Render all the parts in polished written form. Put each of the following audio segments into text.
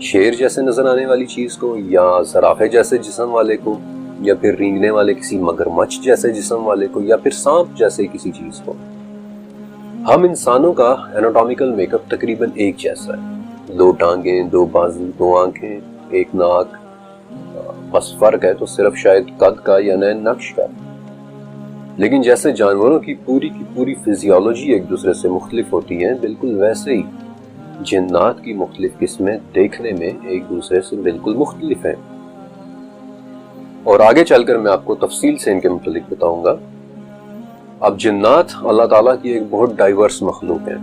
شیر جیسے نظر آنے والی چیز کو، یا زرافے جیسے جسم والے کو، یا پھر رینگنے والے کسی مگرمچھ جیسے جسم والے کو، یا پھر سانپ جیسے کسی چیز کو۔ ہم انسانوں کا ایناٹامیکل میک اپ تقریباً ایک جیسا ہے، 2 ٹانگیں، 2 بازو، 2 آنکھیں، 1 ناک، بس فرق ہے تو صرف شاید قد کا یا نئے نقش کا۔ لیکن جیسے جانوروں کی پوری فزیولوجی ایک دوسرے سے مختلف ہوتی ہے، بالکل ویسے ہی جنات کی مختلف قسمیں دیکھنے میں ایک دوسرے سے بالکل مختلف ہیں، اور آگے چل کر میں آپ کو تفصیل سے ان کے متعلق بتاؤں گا۔ اب جنات اللہ تعالیٰ کی ایک بہت ڈائیورس مخلوق ہے۔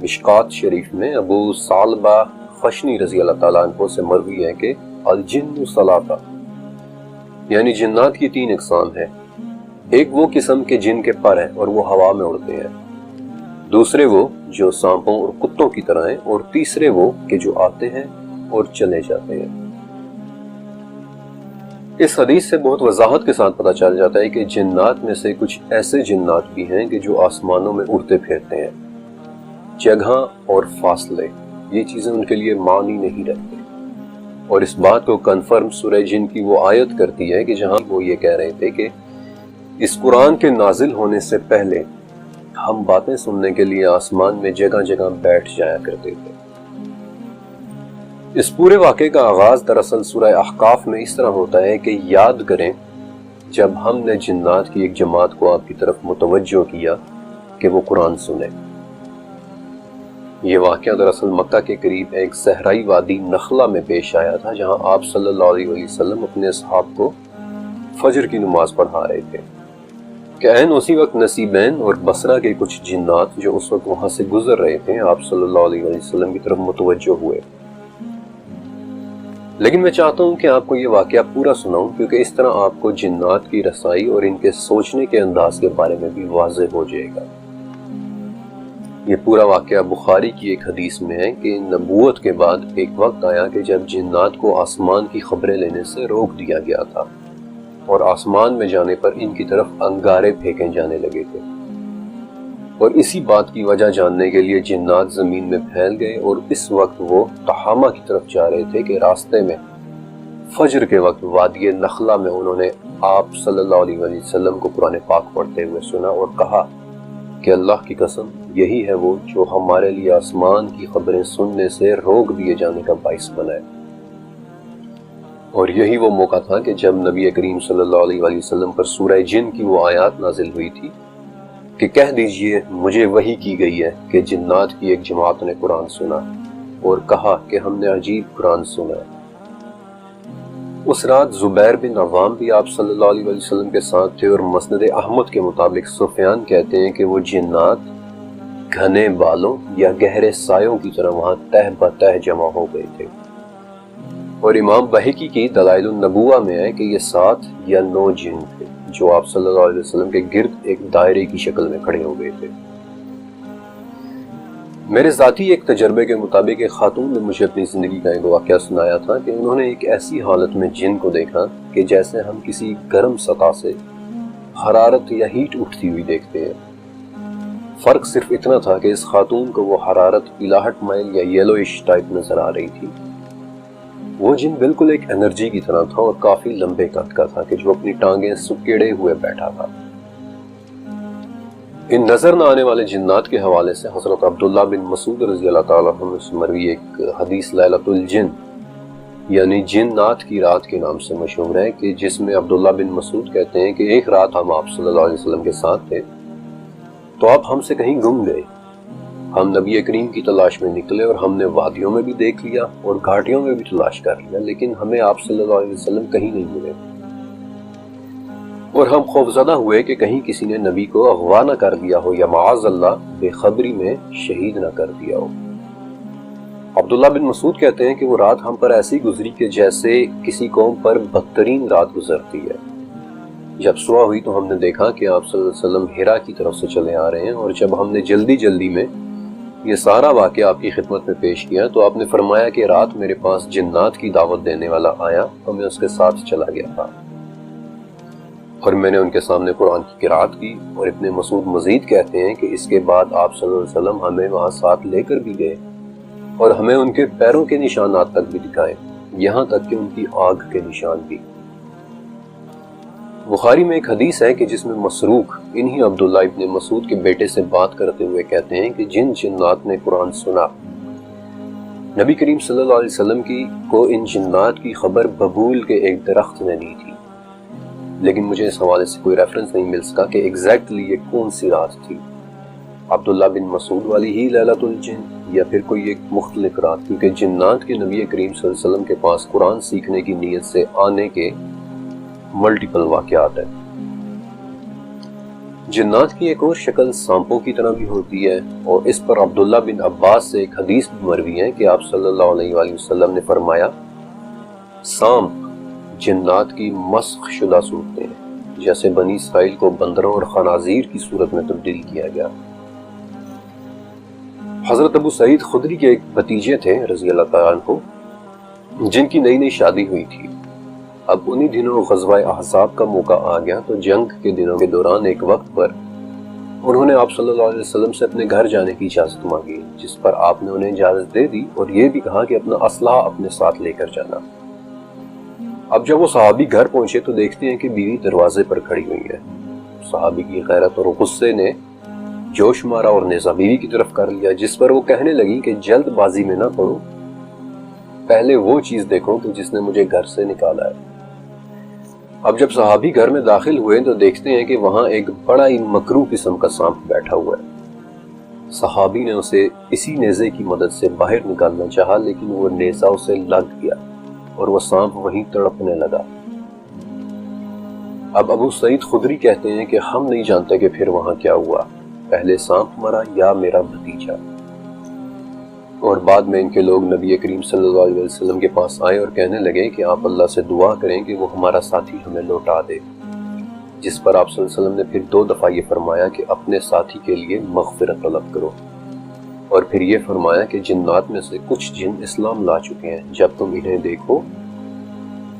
مشکات شریف میں ابو ثعلبہ خشنی رضی اللہ تعالیٰ عنہ سے مروی ہے کہ الجن ثلاثہ، یعنی جنات کی 3 اقسام ہیں۔ ایک وہ قسم کے جن کے پر ہیں اور وہ ہوا میں اڑتے ہیں، دوسرے وہ جو سانپوں اور کتوں کی طرح ہیں، اور تیسرے وہ کہ جو آتے ہیں اور چلے جاتے ہیں۔ اس حدیث سے بہت وضاحت کے ساتھ پتہ چل جاتا ہے کہ جنات میں سے کچھ ایسے جنات بھی ہیں کہ جو آسمانوں میں اڑتے پھرتے ہیں۔ جگہ اور فاصلے، یہ چیزیں ان کے لیے معنی نہیں رہتی، اور اس بات کو کنفرم سورہ جن کی وہ آیت کرتی ہے کہ جہاں وہ یہ کہہ رہے تھے کہ اس قرآن کے نازل ہونے سے پہلے ہم باتیں سننے کے لیے آسمان میں جگہ جگہ بیٹھ جایا کرتے تھے۔ اس پورے واقعے کا آغاز دراصل سورہ احقاف میں اس طرح ہوتا ہے کہ یاد کریں جب ہم نے جنات کی ایک جماعت کو آپ کی طرف متوجہ کیا کہ وہ قرآن سنیں۔ یہ واقعہ دراصل مکہ کے قریب ایک صحرائی وادی نخلہ میں پیش آیا تھا، جہاں آپ صلی اللہ علیہ وسلم اپنے اصحاب کو فجر کی نماز پڑھا رہے تھے کہ عین اسی وقت نصیبین اور بصرہ کے کچھ جنات جو اس وقت وہاں سے گزر رہے تھے آپ صلی اللہ علیہ وسلم کی طرف متوجہ ہوئے۔ لیکن میں چاہتا ہوں کہ آپ کو یہ واقعہ پورا سناؤں، کیونکہ اس طرح آپ کو جنات کی رسائی اور ان کے سوچنے کے انداز کے بارے میں بھی واضح ہو جائے گا۔ یہ پورا واقعہ بخاری کی ایک حدیث میں ہے کہ نبوت کے بعد ایک وقت آیا کہ جب جنات کو آسمان کی خبریں لینے سے روک دیا گیا تھا، اور آسمان میں جانے پر ان کی طرف انگارے پھینکے جانے لگے تھے، اور اسی بات کی وجہ جاننے کے لیے جنات زمین میں پھیل گئے، اور اس وقت وہ تہامہ کی طرف جا رہے تھے کہ راستے میں فجر کے وقت وادی نخلہ میں انہوں نے آپ صلی اللہ علیہ وسلم کو قرآن پاک پڑھتے ہوئے سنا اور کہا کہ اللہ کی قسم یہی ہے وہ جو ہمارے لیے آسمان کی خبریں سننے سے روک دیے جانے کا باعث بنا ہے۔ اور یہی وہ موقع تھا کہ جب نبی کریم صلی اللہ علیہ وسلم پر سورہ جن کی وہ آیات نازل ہوئی تھی کہ کہہ دیجئے مجھے وحی کی گئی ہے کہ جنات کی ایک جماعت نے قرآن سنا اور کہا کہ ہم نے عجیب قرآن سنا ہے۔ اس رات زبیر بن عوام بھی آپ صلی اللہ علیہ وسلم کے ساتھ تھے، اور مسند احمد کے مطابق سفیان کہتے ہیں کہ وہ جنات گھنے بالوں یا گہرے سایوں کی طرح وہاں تہ بتہ جمع ہو گئے تھے، اور امام بہقی کی دلائل النبوہ میں ہے کہ یہ 7 یا 9 جن تھے جو آپ صلی اللہ علیہ وسلم کے گرد ایک دائرے کی شکل میں کھڑے ہو گئے تھے۔ میرے ذاتی ایک تجربے کے مطابق ایک خاتون نے مجھے اپنی زندگی کا ایک واقعہ سنایا تھا کہ انہوں نے ایک ایسی حالت میں جن کو دیکھا کہ جیسے ہم کسی گرم سطح سے حرارت یا ہیٹ اٹھتی ہوئی دیکھتے ہیں۔ فرق صرف اتنا تھا کہ اس خاتون کو وہ حرارت پیلاہٹ مائل یا یلوئش ٹائپ نظر آ رہی تھی۔ وہ جن بالکل ایک انرجی کی طرح تھا اور کافی لمبے قد کا تھا کہ جو اپنی ٹانگیں سکیڑے ہوئے بیٹھا تھا۔ ان نظر نہ آنے والے جنات کے حوالے سے حضرت عبداللہ بن مسعود رضی اللہ تعالیٰ عنہ سے مروی ایک حدیث لیلۃ الجن یعنی جنات کی رات کے نام سے مشہور ہے کہ جس میں عبداللہ بن مسعود کہتے ہیں کہ ایک رات ہم آپ صلی اللہ علیہ وسلم کے ساتھ تھے تو آپ ہم سے کہیں گم گئے۔ ہم نبی کریم کی تلاش میں نکلے اور ہم نے وادیوں میں بھی دیکھ لیا اور گھاٹیوں میں بھی تلاش کر لیا، لیکن ہمیں آپ صلی اللہ علیہ وسلم کہیں نہیں ملے، اور ہم خوفزدہ ہوئے کہ کہیں کسی نے نبی کو اغوا نہ کر دیا ہو یا معاذ اللہ بے خبری میں شہید نہ کر دیا ہو۔ عبداللہ بن مسعود کہتے ہیں کہ وہ رات ہم پر ایسی گزری کہ جیسے کسی قوم پر بدترین رات گزرتی ہے۔ جب صبح ہوئی تو ہم نے دیکھا کہ آپ صلی اللہ علیہ وسلم ہرا کی طرف سے چلے آ رہے ہیں، اور جب ہم نے جلدی میں یہ سارا واقعہ آپ کی خدمت میں پیش کیا تو آپ نے فرمایا کہ رات میرے پاس جنات کی دعوت دینے والا آیا اور میں اس کے ساتھ چلا گیا تھا، اور میں نے ان کے سامنے قرآن کی قرات کی۔ اور ابن مسعود مزید کہتے ہیں کہ اس کے بعد آپ صلی اللہ علیہ وسلم ہمیں وہاں ساتھ لے کر بھی گئے، اور ہمیں ان کے پیروں کے نشانات تک بھی دکھائے، یہاں تک کہ ان کی آنکھ کے نشان بھی۔ بخاری میں ایک حدیث ہے کہ جس میں مسروق انہی عبداللہ ابن مسعود کے بیٹے سے بات کرتے ہوئے کہتے ہیں کہ جن جنات نے قرآن سنا، نبی کریم صلی اللہ علیہ وسلم کو ان جنات کی خبر ببول کے ایک درخت نے دی تھی، لیکن مجھے اس حوالے سے کوئی ریفرنس نہیں مل سکا کہ ایگزیکٹلی یہ کون سی رات تھی، عبداللہ بن مسعود والی ہی لیلۃ الجن یا پھر کوئی ایک مختلف رات، کیونکہ جنات کے نبی کریم صلی اللہ علیہ وسلم کے پاس قرآن سیکھنے کی نیت سے آنے کے ملٹیپل واقعات ہیں۔ جنات کی ایک اور شکل سانپوں کی طرح بھی ہوتی ہے، اور اس پر عبداللہ بن عباس سے ایک حدیث بھی مروی ہے کہ آپ صلی اللہ علیہ وآلہ وسلم نے فرمایا، سانپ جنات کی مسخ شدہ صورتیں ہیں، جیسے بنی اسرائیل کو بندروں اور خنازیر کی صورت میں تبدیل کیا گیا۔ حضرت ابو سعید خدری کے ایک بھتیجے تھے رضی اللہ تعالیٰ عنہ، جن کی نئی نئی شادی ہوئی تھی۔ اب انہی دنوں غزوہ احزاب کا موقع آ گیا، تو جنگ کے دنوں کے دوران ایک وقت پر انہوں نے آپ صلی اللہ علیہ وسلم سے اپنے گھر جانے کی اجازت مانگی، جس پر آپ نے انہیں اجازت دے دی اور یہ بھی کہا کہ اپنا اسلحہ اپنے ساتھ لے کر جانا۔ اب جب وہ صحابی گھر پہنچے تو دیکھتے ہیں کہ بیوی دروازے پر کھڑی ہوئی ہے۔ صحابی کی غیرت اور غصے نے جوش مارا اور نیزہ بیوی کی طرف کر لیا، جس پر وہ کہنے لگی کہ جلد بازی میں نہ پڑو، پہلے وہ چیز دیکھو کہ جس نے مجھے گھر سے نکالا ہے۔ اب جب صحابی گھر میں داخل ہوئے تو دیکھتے ہیں کہ وہاں ایک بڑا ہی مکروہ قسم کا سانپ بیٹھا ہوا ہے۔ صحابی نے اسے اسی نیزے کی مدد سے باہر نکالنا چاہا، لیکن وہ نیزہ اسے لگ گیا اور وہ سانپ وہیں تڑپنے لگا۔ اب ابو سعید خدری کہتے ہیں کہ ہم نہیں جانتے کہ پھر وہاں کیا ہوا، پہلے سانپ مرا یا میرا بھتیجا۔ اور بعد میں ان کے لوگ نبی کریم صلی اللہ علیہ وسلم کے پاس آئے اور کہنے لگے کہ آپ اللہ سے دعا کریں کہ وہ ہمارا ساتھی ہمیں لوٹا دے، جس پر آپ صلی اللہ علیہ وسلم نے پھر 2 دفعہ یہ فرمایا کہ اپنے ساتھی کے لیے مغفرت طلب کرو، اور پھر یہ فرمایا کہ جنات میں سے کچھ جن اسلام لا چکے ہیں، جب تم انہیں دیکھو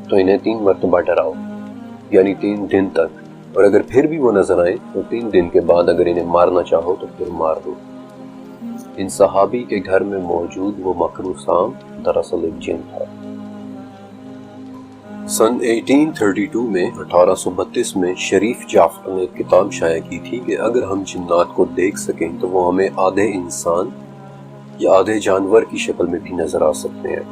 تو انہیں 3 مرتبہ ڈراؤ، یعنی 3 دن تک، اور اگر پھر بھی وہ نظر آئیں تو 3 دن کے بعد اگر انہیں مارنا چاہو تو پھر مار دو۔ ان صحابی کے گھر میں موجود وہ مکروہ سانپ دراصل ایک جن تھا۔ سن 1832 میں 1832 میں شریف جعفر نے ایک کتاب شائع کی تھی کہ اگر ہم جنات کو دیکھ سکیں تو وہ ہمیں آدھے انسان یا آدھے جانور کی شکل میں بھی نظر آ سکتے ہیں۔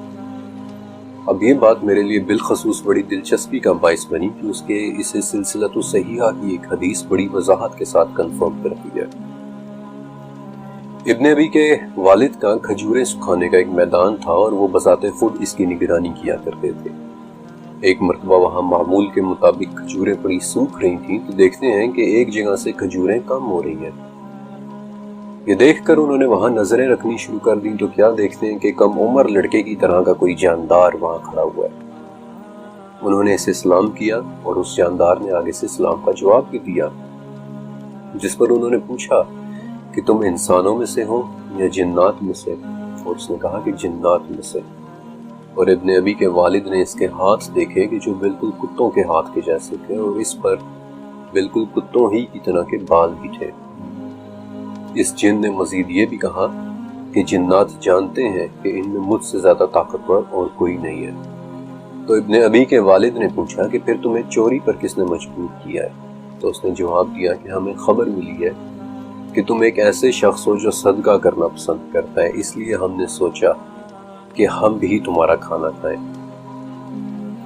اب یہ بات میرے لیے بالخصوص بڑی دلچسپی کا باعث بنی کہ اسے سلسلۃ الصحیحہ کی ایک حدیث بڑی وضاحت کے ساتھ کنفرم کرتی ہے۔ ابن ابی کے والد کا کھجوریں سکھانے کا ایک میدان تھا اور وہ بذات خود اس کی نگرانی کیا کرتے تھے۔ ایک مرتبہ وہاں معمول کے مطابق کھجوریں بڑی سوکھ رہی تھیں تو دیکھتے ہیں کہ ایک جگہ سے کھجوریں کم ہو رہی ہیں۔ یہ دیکھ کر انہوں نے وہاں نظریں رکھنی شروع کر دی تو کیا دیکھتے ہیں کہ کم عمر لڑکے کی طرح کا کوئی جاندار وہاں کھڑا ہوا ہے۔ انہوں نے اسے سلام کیا اور اس جاندار نے آگے سے سلام کا جواب بھی دیا، جس پر انہوں نے پوچھا کہ تم انسانوں میں سے ہو یا جنات میں سے، اور اس نے کہا کہ جنات میں سے۔ اور ابن ابی کے والد نے اس کے ہاتھ دیکھے کہ جو بالکل کتوں کے ہاتھ کے جیسے تھے، اور اس پر بالکل کتوں ہی کی طرح کے بال بھی تھے۔ اس جن نے مزید یہ بھی کہا کہ جنات جانتے ہیں کہ ان میں مجھ سے زیادہ طاقتور اور کوئی نہیں ہے۔ تو ابن ابی کے والد نے پوچھا کہ پھر تمہیں چوری پر کس نے مجبور کیا ہے؟ تو اس نے جواب دیا کہ ہمیں خبر ملی ہے کہ تم ایک ایسے شخص ہو جو صدقہ کرنا پسند کرتا ہے، اس لیے ہم نے سوچا کہ ہم بھی تمہارا کھانا کھائیں۔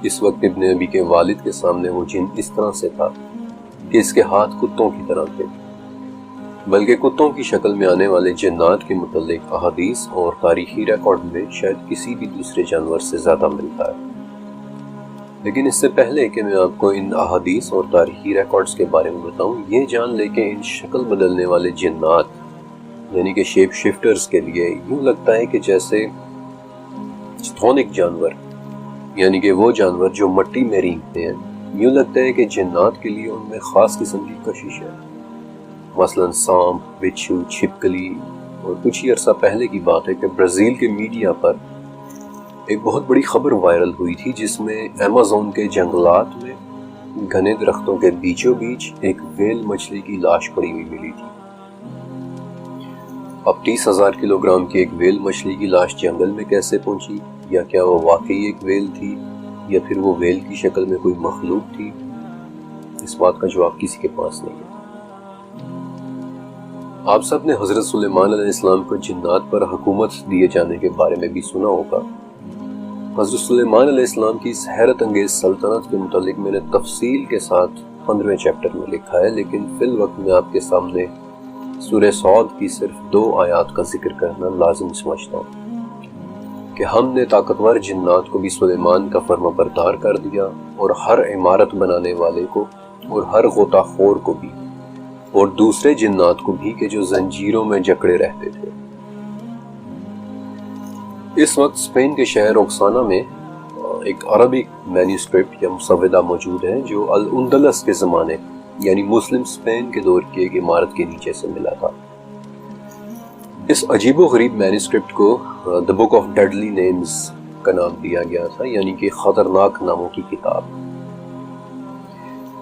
اس وقت ابن ابی کے والد کے سامنے وہ جن اس طرح سے تھا کہ اس کے ہاتھ کتوں کی طرح تھے، بلکہ کتوں کی شکل میں آنے والے جنات کے متعلق احادیث اور تاریخی ریکارڈ میں شاید کسی بھی دوسرے جانور سے زیادہ ملتا ہے۔ لیکن اس سے پہلے کہ میں آپ کو ان احادیث اور تاریخی ریکارڈز کے بارے میں بتاؤں، یہ جان لے کہ ان شکل بدلنے والے جنات یعنی کہ شیپ شفٹرز کے لیے یوں لگتا ہے کہ جیسے چتھونک جانور یعنی کہ وہ جانور جو مٹی میں رینگتے ہیں، یوں لگتا ہے کہ جنات کے لیے ان میں خاص قسم کی کشش ہے۔ مثلا سانپ، بچھو، چھپکلی، اور کچھ ہی عرصہ پہلے کی بات ہے کہ برازیل کے میڈیا پر ایک بہت بڑی خبر وائرل ہوئی تھی جس میں ایمیزون کے جنگلات میں گھنے درختوں کے بیچوں بیچ ایک ویل مچھلی کی لاش پڑی ہوئی ملی تھی۔ اب 30,000 کلو گرام کی ایک ویل مچھلی کی لاش جنگل میں کیسے پہنچی؟ یا کیا وہ واقعی ایک ویل تھی یا پھر وہ ویل کی شکل میں کوئی مخلوق تھی؟ اس بات کا جواب کسی کے پاس نہیں ہے۔ آپ سب نے حضرت سلیمان علیہ السلام کو جنات پر حکومت دیے جانے کے بارے میں بھی سنا ہوگا۔ حضرت سلیمان علیہ السلام کی اس حیرت انگیز سلطنت کے متعلق میں نے تفصیل کے ساتھ 15ویں چیپٹر میں لکھا ہے، لیکن فی الوقت میں آپ کے سامنے سورہ صاد کی صرف 2 آیات کا ذکر کرنا لازم سمجھتا ہوں کہ ہم نے طاقتور جنات کو بھی سلیمان کا فرما بردار کر دیا، اور ہر عمارت بنانے والے کو اور ہر غوطہ خور کو بھی، اور دوسرے جنات کو بھی کہ جو زنجیروں میں جکڑے رہتے تھے۔ اس وقت اسپین کے شہر روکسانہ میں ایک عربی مینیوسکرپٹ یا مسودہ موجود ہے جو الاندلس کے زمانے یعنی مسلم اسپین کے دور کی ایک عمارت کے نیچے سے ملا تھا۔ اس عجیب و غریب مینیوسکرپٹ کو دی بک آف ڈیڈلی نیمز کا نام دیا گیا تھا، یعنی کہ خطرناک ناموں کی کتاب۔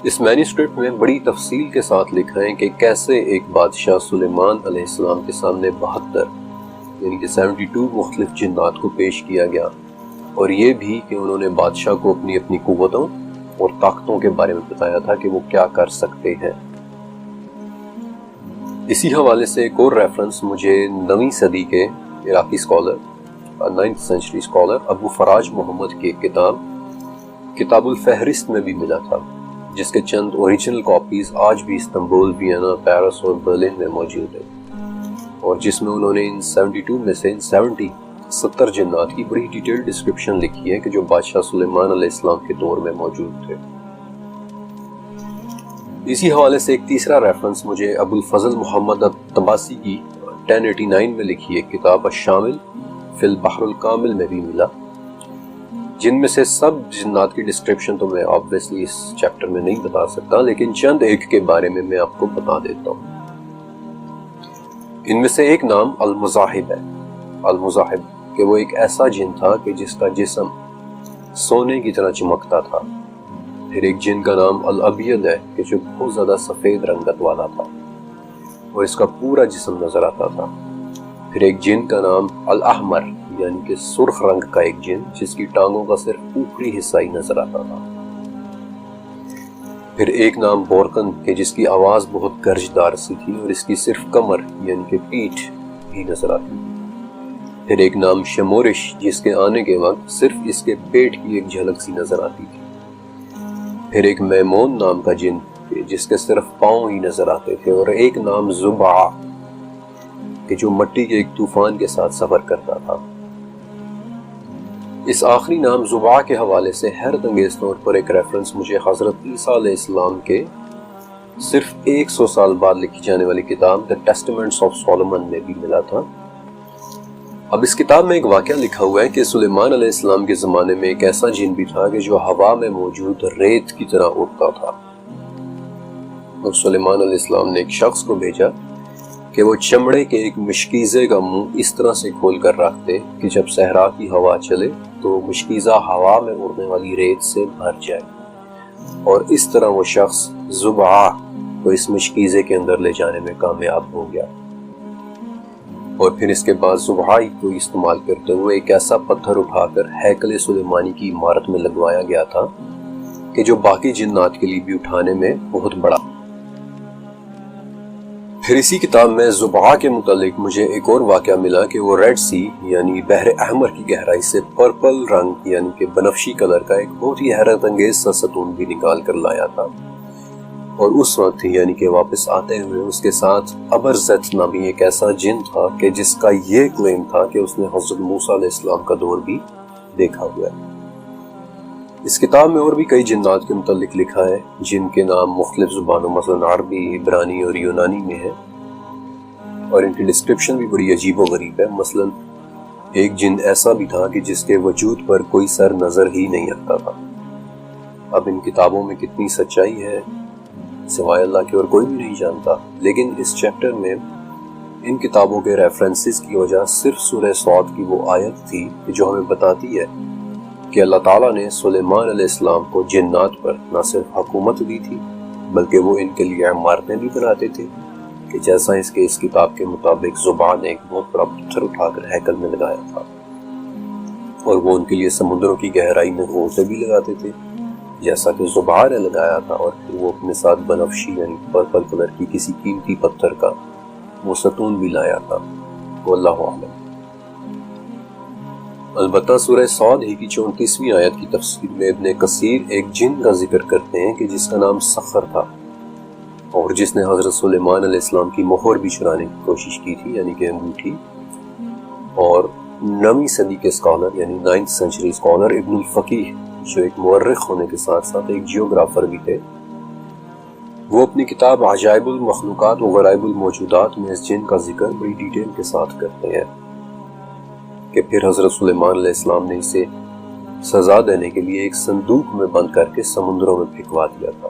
اس مینیوسکرپٹ میں بڑی تفصیل کے ساتھ لکھا ہے کہ کیسے ایک بادشاہ سلیمان علیہ السلام کے سامنے 72 یعنی کہ 72 مختلف جنات کو پیش کیا گیا، اور یہ بھی کہ انہوں نے بادشاہ کو اپنی قوتوں اور طاقتوں کے بارے میں بتایا تھا کہ وہ کیا کر سکتے ہیں۔ اسی حوالے سے ایک اور ریفرنس مجھے 9ویں صدی کے عراقی اسکالر 9th سینچری اسکالر ابو فراج محمد کی کتاب الفہرست میں بھی ملا تھا، جس کے چند اوریجنل کاپیز آج بھی استنبول، وینا، پیرس اور برلن میں موجود ہیں، اور جس میں انہوں نے ان 72 میں سے 70 جنات کی بڑی ڈیٹیل ڈسکرپشن لکھی ہے کہ جو بادشاہ سلیمان علیہ السلام کے دور میں موجود تھے۔ اسی حوالے سے ایک تیسرا ریفرنس مجھے ابو الفضل محمد الطباسی کی 1089 میں لکھی ایک کتاب الشامل فی البحر الکامل میں بھی ملا، جن میں سے سب جنات کی ڈسکرپشن تو میں آبویسلی اس چیپٹر میں نہیں بتا سکتا، لیکن چند ایک کے بارے میں آپ کو بتا دیتا ہوں۔ ان میں سے ایک نام المزاحب ہے، المزاحب کہ وہ ایک ایسا جن تھا کہ جس کا جسم سونے کی طرح چمکتا تھا۔ پھر ایک جن کا نام الابید ہے کہ جو بہت زیادہ سفید رنگت والا تھا اور اس کا پورا جسم نظر آتا تھا۔ پھر ایک جن کا نام الاحمر یعنی کہ سرخ رنگ کا ایک جن جس کی ٹانگوں کا صرف اوپری حصہ ہی نظر آتا تھا۔ پھر ایک نام بورکن کہ جس کی آواز بہت گرجدار سی تھی اور اس کی صرف کمر یعنی کہ پیٹھ ہی نظر آتی تھی۔ پھر ایک نام شمورش جس کے آنے کے وقت صرف اس کے پیٹ کی ایک جھلک سی نظر آتی تھی۔ پھر ایک میمون نام کا جن جس کے صرف پاؤں ہی نظر آتے تھے، اور ایک نام زبع کہ جو مٹی کے ایک طوفان کے ساتھ سفر کرتا تھا۔ اس آخری نام زبع کے حوالے سے حیرت انگیز طور پر ایک ریفرنس مجھے حضرت عیسیٰ علیہ السلام کے صرف 100 سال بعد لکھی جانے والی کتاب دی ٹیسٹمنٹس آف سولومن میں بھی ملا تھا۔ اب اس کتاب میں ایک واقعہ لکھا ہوا ہے کہ سلیمان علیہ السلام کے زمانے میں ایک ایسا جن بھی تھا کہ جو ہوا میں موجود ریت کی طرح اڑتا تھا، اور سلیمان علیہ السلام نے ایک شخص کو بھیجا کہ وہ چمڑے کے ایک مشکیزے کا منہ اس طرح سے کھول کر رکھ دے کہ جب صحرا کی ہوا چلے تو مشکیزہ ہوا میں اڑنے والی ریت سے بھر جائے، اور اس طرح وہ شخص زبع کو اس مشکیزے کے اندر لے جانے میں کامیاب ہو گیا۔ اور پھر اس کے بعد زبعی کو استعمال کرتے ہوئے ایک ایسا پتھر اٹھا کر ہیکل سلیمانی کی عمارت میں لگوایا گیا تھا کہ جو باقی جنات کے لیے بھی اٹھانے میں بہت بڑا۔ پھر اسی کتاب میں زبع کے متعلق مجھے ایک اور واقعہ ملا کہ وہ ریڈ سی یعنی بحر احمر کی گہرائی سے پرپل رنگ یعنی کہ بنفشی کلر کا ایک بہت ہی حیرت انگیز سا ستون بھی نکال کر لایا تھا، اور اس وقت یعنی کہ واپس آتے ہوئے اس کے ساتھ ابرزت نامی ایک ایسا جن تھا کہ جس کا یہ کلیم تھا کہ اس نے حضرت موسیٰ علیہ السلام کا دور بھی دیکھا ہوا ہے۔ اس کتاب میں اور بھی کئی جنات کے متعلق لکھا ہے جن کے نام مختلف زبانوں مثلا عربی، عبرانی اور یونانی میں ہیں، اور ان کی ڈسکرپشن بھی بڑی عجیب و غریب ہے۔ مثلا ایک جن ایسا بھی تھا کہ جس کے وجود پر کوئی سر نظر ہی نہیں آتا تھا۔ اب ان کتابوں میں کتنی سچائی ہے سوائے اللہ کے اور کوئی بھی نہیں جانتا، لیکن اس چیپٹر میں ان کتابوں کے ریفرنسز کی وجہ صرف سورہ صاد کی وہ آیت تھی کہ جو ہمیں بتاتی ہے کہ اللہ تعالیٰ نے سلیمان علیہ السلام کو جنات پر نہ صرف حکومت دی تھی بلکہ وہ ان کے لیے عمارتیں بھی بناتے تھے، کہ جیسا اس کتاب کے مطابق زبان نے ایک بہت بڑا پتھر اٹھا کر ہیکل میں لگایا تھا، اور وہ ان کے لیے سمندروں کی گہرائی میں غوطے بھی لگاتے تھے جیسا کہ زبان نے لگایا تھا، اور پھر وہ اپنے ساتھ بنفشی یعنی پرپل کلر کی کسی قیمتی پتھر کا وہ ستون بھی لایا تھا۔ واللہ اعلم۔ البتہ سورہ صاد ہی کی 34ویں آیت کی تفسیر میں ابن کثیر ایک جن کا ذکر کرتے ہیں کہ جس کا نام سخر تھا، اور جس نے حضرت سلیمان علیہ السلام کی مہر بھی چرانے کی کوشش کی تھی، یعنی کہ انگوٹھی۔ اور 9ویں صدی کے اسکالر یعنی 9th سینچری اسکالر ابن الفقیہ، جو ایک مورخ ہونے کے ساتھ ساتھ ایک جیوگرافر بھی تھے، وہ اپنی کتاب عجائب المخلوقات و غرائب الموجودات میں اس جن کا ذکر بڑی ڈیٹیل کے ساتھ کرتے ہیں کہ پھر حضرت سلیمان علیہ السلام نے اسے سزا دینے کے لیے ایک صندوق میں بند کر کے سمندروں میں پھینکوا دیا تھا۔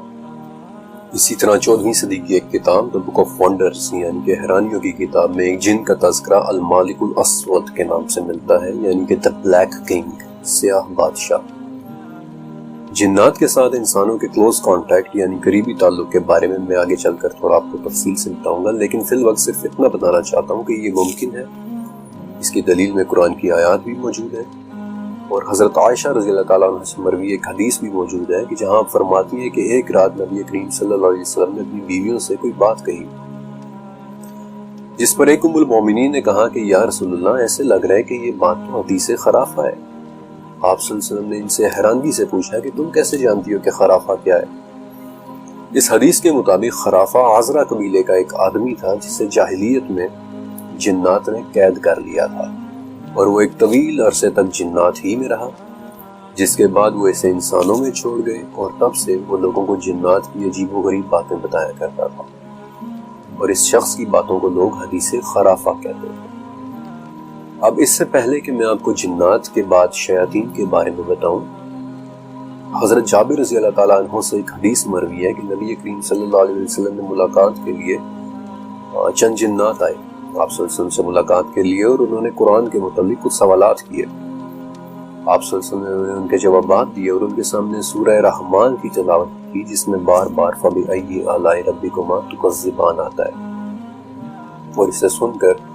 اسی طرح 14ویں صدی کی ایک کتاب The Book of Wonders یعنی کہ حیرانیوں کی کتاب میں ایک جن کا تذکرہ المالک الاسود کے نام سے ملتا ہے، یعنی کہ The Black King، سیاہ بادشاہ۔ جنات کے ساتھ انسانوں کے کلوز کانٹیکٹ یعنی قریبی تعلق کے بارے میں آگے چل کر تھوڑا آپ کو تفصیل سے بتاؤں گا، لیکن فی الوقت صرف اتنا بتانا چاہتا ہوں کہ یہ ممکن ہے۔ اس کی دلیل میں قرآن کی آیات بھی موجود ہے، اور حضرت عائشہ رضی اللہ تعالیٰ عنہ سے مروی ایک حدیث بھی موجود ہے کہ جہاں فرماتی ہیں کہ ایک رات نبی کریم صلی اللہ علیہ وسلم نے اپنی بیویوں سے کوئی بات کہی، جس پر ایک ام المومنین نے کہا کہ یا رسول اللہ، ایسے لگ رہا ہے کہ یہ بات تو حدیث خرافہ ہے۔ آپ صلی اللہ علیہ وسلم نے ان سے حیرانگی سے پوچھا کہ تم کیسے جانتی ہو کہ خرافہ کیا ہے؟ اس حدیث کے مطابق خرافہ عذرا قبیلے کا ایک آدمی تھا جسے جاہلیت میں جنات نے قید کر لیا تھا، اور وہ ایک طویل عرصے تک جنات ہی میں رہا، جس کے بعد وہ اسے انسانوں میں چھوڑ گئے، اور تب سے وہ لوگوں کو جنات کی عجیب و غریب باتیں بتایا کرتا تھا، اور اس شخص کی باتوں کو لوگ حدیث خرافہ کہتے ہیں۔ اب اس سے پہلے کہ میں آپ کو جنات کے بعد شیاطین کے بارے میں بتاؤں، حضرت جابر رضی اللہ تعالیٰ عنہ سے ایک حدیث مروی ہے کہ نبی کریم صلی اللہ علیہ وسلم نے ملاقات کے لیے چند جنات آئے آپ صلی اللہ علیہ وسلم سے ملاقات کے لیے، اور انہوں نے قرآن کے متعلق کچھ سوالات کیے۔ آپ صلی اللہ علیہ وسلم نے ان کے جوابات دیے اور ان کے سامنے سورہ رحمان کی تلاوت کی، جس میں بار بار فَبِأَيِّ آلَاءِ رَبِّكُمَا تُكَذِّبَانِ آتا ہے، اور اسے سن کر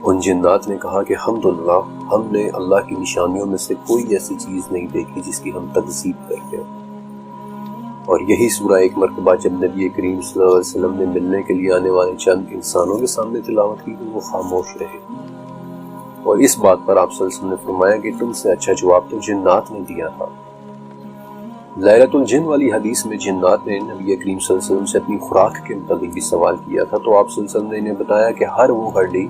ان جنات نے کہا کہ الحمدللہ، ہم نے اللہ کی نشانیوں میں سے کوئی ایسی چیز نہیں دیکھی جس کی ہم تکذیب کرتے ہیں۔ اور یہی سورہ ایک مرتبہ جب نبی کریم صلی اللہ علیہ وسلم نے ملنے کے لیے آنے والے چند انسانوں کے سامنے تلاوت کی تو وہ خاموش رہے، اور اس بات پر آپ صلی اللہ علیہ وسلم نے فرمایا کہ تم سے اچھا جواب تو جنات نے دیا تھا۔ لیلۃ الجن والی حدیث میں جنات نے نبی کریم صلی اللہ علیہ وسلم سے اپنی خوراک کے متعلق بھی سوال کیا تھا، تو آپ صلی اللہ علیہ وسلم نے انہیں بتایا کہ ہر وہ ہڈی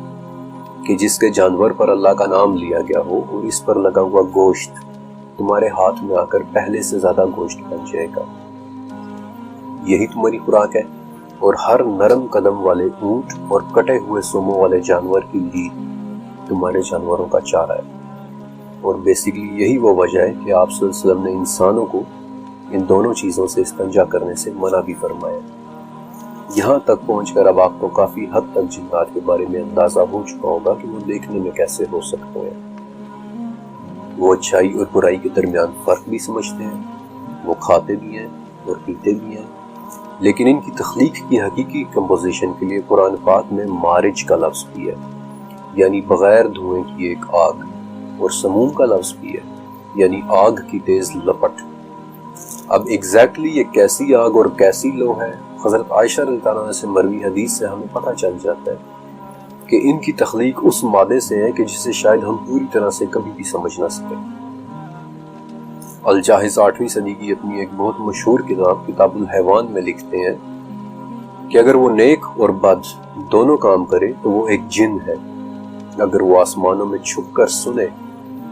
کہ جس کے جانور پر اللہ کا نام لیا گیا ہو اور اس پر لگا ہوا گوشت تمہارے ہاتھ میں آ کر پہلے سے زیادہ گوشت بن جائے گا، یہی تمہاری خوراک ہے۔ اور ہر نرم قدم والے اونٹ اور کٹے ہوئے سوموں والے جانور کی لیڈ تمہارے جانوروں کا چارہ ہے۔ اور بیسیکلی یہی وہ وجہ ہے کہ آپ صلی اللہ علیہ وسلم نے انسانوں کو ان دونوں چیزوں سے استنجا کرنے سے منع بھی فرمایا۔ یہاں تک پہنچ کر اب آپ کو کافی حد تک جنات کے بارے میں اندازہ ہو چکا ہوگا کہ وہ دیکھنے میں کیسے ہو سکتے ہیں۔ وہ اچھائی اور برائی کے درمیان فرق بھی سمجھتے ہیں، وہ کھاتے بھی ہیں اور پیتے بھی ہیں، لیکن ان کی تخلیق کی حقیقی کمپوزیشن کے لیے قرآن پاک میں مارج کا لفظ بھی ہے، یعنی بغیر دھوئیں کی ایک آگ، اور سموم کا لفظ بھی ہے، یعنی آگ کی تیز لپٹ۔ اب ایگزیکٹلی یہ کیسی آگ اور کیسی لو ہے، حضرت عائشہ رضی اللہ عنہا سے مروی حدیث سے ہمیں پتہ چل جاتا ہے کہ ان کی تخلیق اس مادے سے ہے کہ جسے شاید ہم پوری طرح سے کبھی بھی سمجھ نہ سکیں۔ الجاحظ 8ویں صدی کی اپنی ایک بہت مشہور کتاب الحیوان میں لکھتے ہیں کہ اگر وہ نیک اور بد دونوں کام کرے تو وہ ایک جن ہے، اگر وہ آسمانوں میں چھپ کر سنے،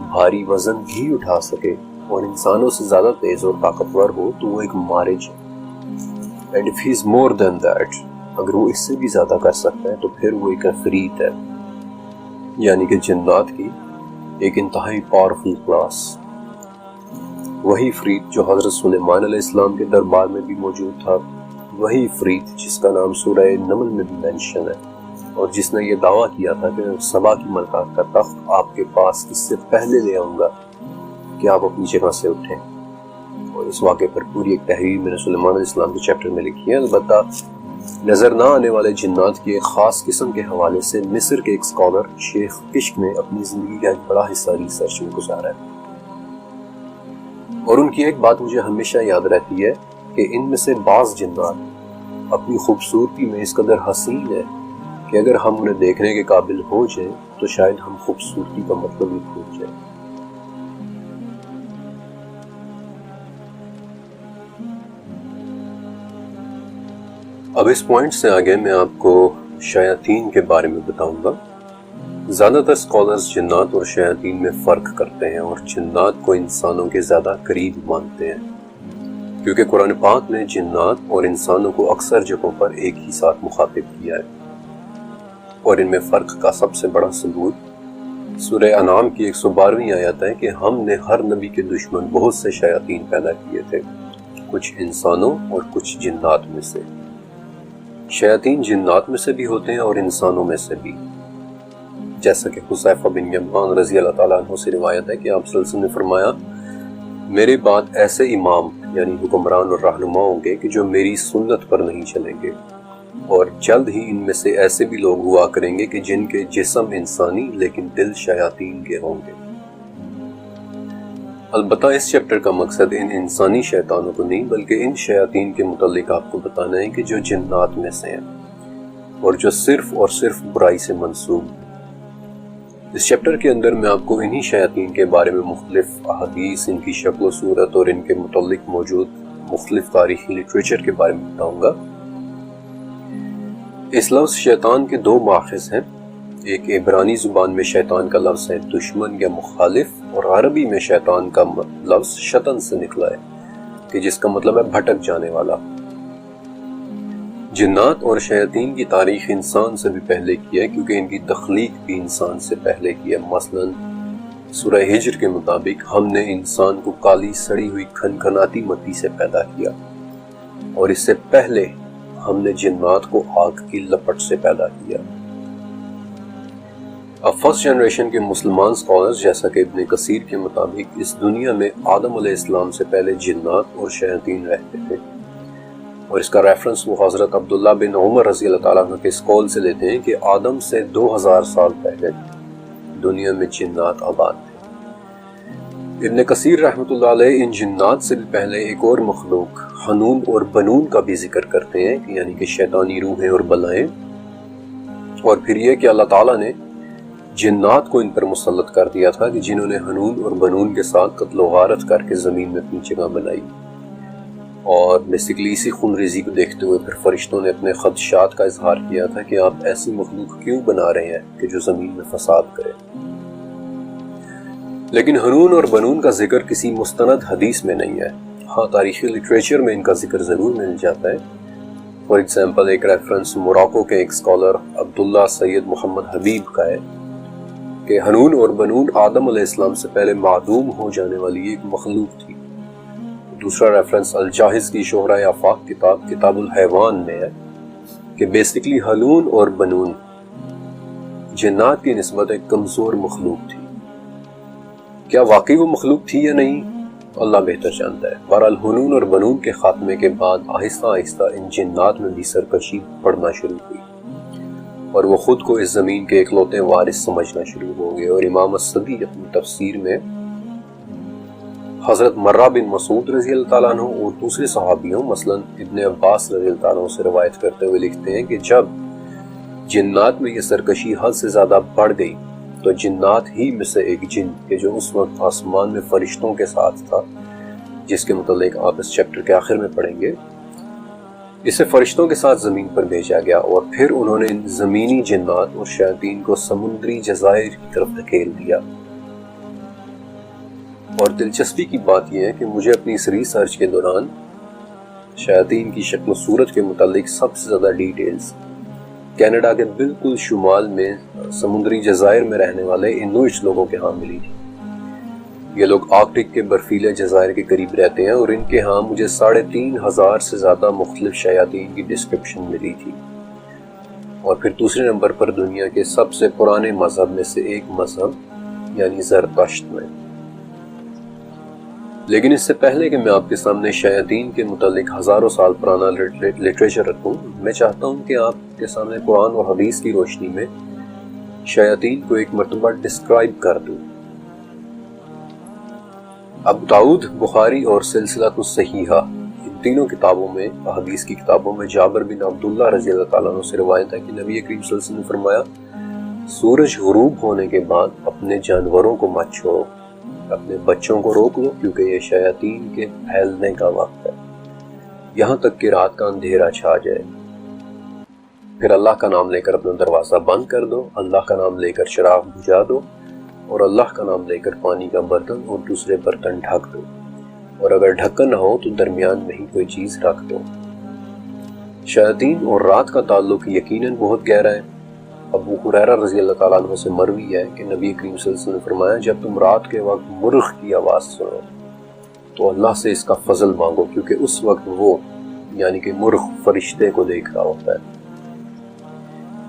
بھاری وزن بھی اٹھا سکے اور انسانوں سے زیادہ تیز اور طاقتور ہو تو وہ ایک مارج ہے، and if he is more than that، اگر وہ اس سے بھی زیادہ کر سکتا ہے تو پھر وہ ایک عفریت ہے، یعنی کہ جنات کی ایک انتہائی پاورفل کلاس۔ وہی عفریت جو حضرت سلیمان علیہ السلام کے دربار میں بھی موجود تھا، وہی عفریت جس کا نام سورہ نمل میں بھی مینشن ہے، اور جس نے یہ دعویٰ کیا تھا کہ سبا کی ملکہ کا تخت آپ کے پاس اس سے پہلے لے آؤں گا کہ آپ اپنی جگہ سے اٹھیں۔ اور اس واقعے پر پوری ایک تحریر میں نے سلیمان علیہ السلام کے چیپٹر میں لکھی ہے۔ البتہ نظر نہ آنے والے جنات کی ایک خاص قسم کے حوالے سے مصر کے ایک اسکالر شیخ کشک نے اپنی زندگی کا ایک بڑا حصہ ریسرچ میں گزارا ہے، اور ان کی ایک بات مجھے ہمیشہ یاد رہتی ہے کہ ان میں سے بعض جنات اپنی خوبصورتی میں اس قدر حسین ہے کہ اگر ہم انہیں دیکھنے کے قابل ہو جائیں تو شاید ہم خوبصورتی کا مطلب ہی بھول جائیں۔ اب اس پوائنٹ سے آگے میں آپ کو شیاطین کے بارے میں بتاؤں گا۔ زیادہ تر اسکالرز جنات اور شیاطین میں فرق کرتے ہیں اور جنات کو انسانوں کے زیادہ قریب مانتے ہیں، کیونکہ قرآن پاک نے جنات اور انسانوں کو اکثر جگہوں پر ایک ہی ساتھ مخاطب کیا ہے، اور ان میں فرق کا سب سے بڑا ثبوت سورہ انعام کی 112ویں آیت ہے کہ ہم نے ہر نبی کے دشمن بہت سے شیاطین پیدا کیے تھے، کچھ انسانوں اور کچھ جنات میں سے۔ شیاطین جنات میں سے بھی ہوتے ہیں اور انسانوں میں سے بھی، جیسا کہ حذیفہ بن یمان رضی اللہ تعالیٰ عنہ سے روایت ہے کہ آپ صلی اللہ علیہ وسلم نے فرمایا، میرے بعد ایسے امام یعنی حکمران اور رہنما ہوں گے کہ جو میری سنت پر نہیں چلیں گے، اور جلد ہی ان میں سے ایسے بھی لوگ ہوا کریں گے کہ جن کے جسم انسانی لیکن دل شیاطین کے ہوں گے۔ البتہ اس چیپٹر کا مقصد ان انسانی شیطانوں کو نہیں بلکہ ان شیاطین کے متعلق آپ کو بتانا ہے کہ جو جنات میں سے ہیں اور جو صرف اور صرف برائی سے منسوب ہیں۔ اس چیپٹر کے اندر میں آپ کو انہی شیاطین کے بارے میں مختلف احادیث، ان کی شکل و صورت اور ان کے متعلق موجود مختلف تاریخی لٹریچر کے بارے میں بتاؤں گا۔ اس لفظ شیطان کے دو ماخذ ہیں، ایک عبرانی زبان میں شیطان کا لفظ ہے دشمن یا مخالف، اور عربی میں شیطان کا لفظ شطن سے نکلا ہے کہ جس کا مطلب ہے بھٹک جانے والا۔ جنات اور شیاطین کی تاریخ انسان سے بھی پہلے کی ہے کیونکہ ان کی تخلیق بھی انسان سے پہلے کی ہے۔ مثلا سورہ ہجر کے مطابق ہم نے انسان کو کالی سڑی ہوئی کھنکھناتی مٹی سے پیدا کیا، اور اس سے پہلے ہم نے جنات کو آگ کی لپٹ سے پیدا کیا۔ اب فرسٹ جنریشن کے مسلمان اسکالرز جیسا کہ ابن کثیر کے مطابق اس دنیا میں آدم علیہ السلام سے پہلے جنات اور شیاطین رہتے تھے، اور اس کا ریفرنس وہ حضرت عبداللہ بن عمر رضی اللہ تعالیٰ عنہ کے اس قول سے لیتے ہیں کہ آدم سے 2000 سال پہلے دنیا میں جنات آباد تھے۔ ابن کثیر رحمۃ اللہ علیہ ان جنات سے بھی پہلے ایک اور مخلوق حنون اور بنون کا بھی ذکر کرتے ہیں، یعنی کہ شیطانی روحیں اور بلائیں، اور پھر یہ کہ اللہ تعالیٰ نے جنات کو ان پر مسلط کر دیا تھا کہ جنہوں نے حنون اور بنون کے ساتھ قتل و غارت کر کے زمین میں اپنی جگہ بنائی، اور بیسیکلی اسی خون ریزی کو دیکھتے ہوئے پھر فرشتوں نے اپنے خدشات کا اظہار کیا تھا کہ آپ ایسی مخلوق کیوں بنا رہے ہیں کہ جو زمین میں فساد کرے۔ لیکن حنون اور بنون کا ذکر کسی مستند حدیث میں نہیں ہے، ہاں تاریخی لٹریچر میں ان کا ذکر ضرور مل جاتا ہے۔ فار ایگزامپل ایک ریفرنس موراکو کے ایک اسکالر عبداللہ سید محمد حبیب کا ہے کہ حنون اور بنون آدم علیہ السلام سے پہلے معدوم ہو جانے والی ایک مخلوق تھی۔ دوسرا ریفرنس الجاحظ کی شہرۂ آفاق کتاب الحیوان میں ہے کہ بیسیکلی حنون اور بنون جنات کی نسبت ایک کمزور مخلوق تھی۔ کیا واقعی وہ مخلوق تھی یا نہیں، اللہ بہتر جانتا ہے۔ بہرحال حنون اور بنون کے خاتمے کے بعد آہستہ آہستہ ان جنات میں بھی سرکشی پڑنا شروع ہوئی، اور وہ خود کو اس زمین کے اکلوتے وارث سمجھنا شروع ہو گئے۔ اور امام الصدی اپنی تفسیر میں حضرت مرہ بن مسعود رضی اللہ تعالیٰ عنہ اور دوسرے صحابیوں مثلا ابن عباس رضی اللہ تعالیٰ عنہ سے روایت کرتے ہوئے لکھتے ہیں کہ جب جنات میں یہ سرکشی حد سے زیادہ بڑھ گئی تو جنات ہی میں سے ایک جن کہ جو اس وقت آسمان میں فرشتوں کے ساتھ تھا، جس کے متعلق آپ اس چیپٹر کے آخر میں پڑھیں گے، اسے فرشتوں کے ساتھ زمین پر بھیجا گیا، اور پھر انہوں نے ان زمینی جنات اور شیاطین کو سمندری جزائر کی طرف دھکیل دیا۔ اور دلچسپی کی بات یہ ہے کہ مجھے اپنی اس ریسرچ کے دوران شیاطین کی شکل و صورت کے متعلق سب سے زیادہ ڈیٹیلز کینیڈا کے بالکل شمال میں سمندری جزائر میں رہنے والے انویٹس لوگوں کے ہاں ملی تھی۔ یہ لوگ آرکٹک کے برفیلے جزائر کے قریب رہتے ہیں، اور ان کے ہاں مجھے 3500 سے زیادہ مختلف شیاطین کی ڈسکرپشن ملی تھی۔ اور پھر دوسرے نمبر پر دنیا کے سب سے پرانے مذہب میں سے ایک مذہب یعنی زرتشت میں لیکن اس سے پہلے کہ میں آپ کے سامنے شیاطین کے متعلق ہزاروں سال پرانا لٹریچر رکھوں، میں چاہتا ہوں کہ آپ کے سامنے قرآن اور حدیث کی روشنی میں شیاطین کو ایک مرتبہ ڈسکرائب کر دوں۔ ابو داؤد، بخاری اور سلسلہ الصحیحہ، ان تینوں کتابوں میں، حدیث کی کتابوں میں، جابر بن عبداللہ رضی اللہ تعالیٰ عنہ سے روایت ہے کہ نبی کریم صلی اللہ علیہ وسلم نے فرمایا، سورج غروب ہونے کے بعد اپنے جانوروں کو مت چھوڑو، اپنے بچوں کو روک لو، کیونکہ یہ شیاطین کے پھیلنے کا وقت ہے، یہاں تک کہ رات کا اندھیرا چھا جائے۔ پھر اللہ کا نام لے کر اپنا دروازہ بند کر دو، اللہ کا نام لے کر چراغ بجھا دو، اور اللہ کا نام لے کر پانی کا برتن اور دوسرے برتن ڈھک دو، اور اگر ڈھکن نہ ہو تو درمیان میں ہی کوئی چیز رکھ دو۔ شیاطین اور رات کا تعلق یقیناً بہت گہرا ہے۔ ابو ہریرہ رضی اللہ تعالیٰ عنہ سے مروی ہے کہ نبی کریم صلی اللہ علیہ وسلم نے فرمایا، جب تم رات کے وقت مرغ کی آواز سنو تو اللہ سے اس کا فضل مانگو، کیونکہ اس وقت وہ یعنی کہ مرغ فرشتے کو دیکھ رہا ہوتا ہے،